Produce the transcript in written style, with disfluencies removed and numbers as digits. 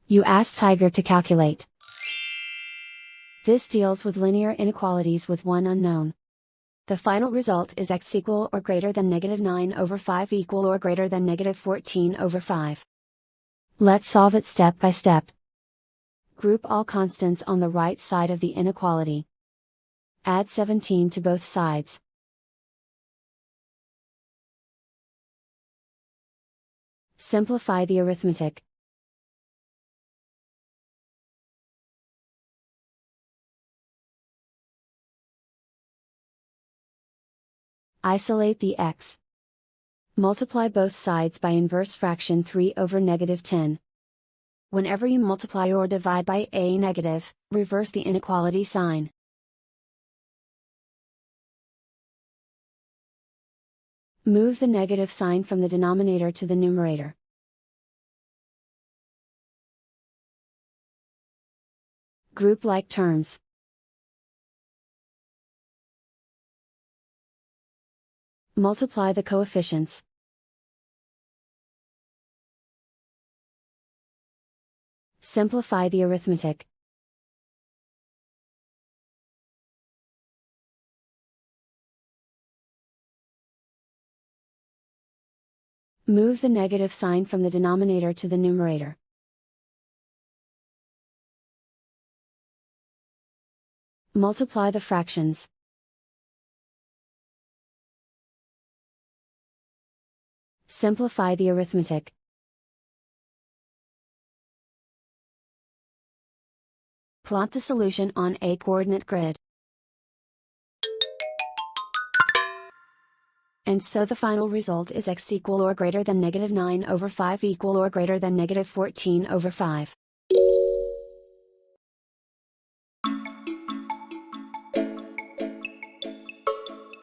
You ask Tiger to calculate. This deals with linear inequalities with one unknown. The final result is x equal or greater than -9/5 equal or greater than -14/5. Let's solve it step by step. Group all constants on the right side of the inequality. Add 17 to both sides. Simplify the arithmetic. Isolate the x. Multiply both sides by inverse fraction 3/10. Whenever you multiply or divide by a negative, reverse the inequality sign. Move the negative sign from the denominator to the numerator. Group like terms. Multiply the coefficients. Simplify the arithmetic. Move the negative sign from the denominator to the numerator. Multiply the fractions. Simplify the arithmetic. Plot the solution on a coordinate grid. And so the final result is x equal or greater than -9/5 equal or greater than -14/5.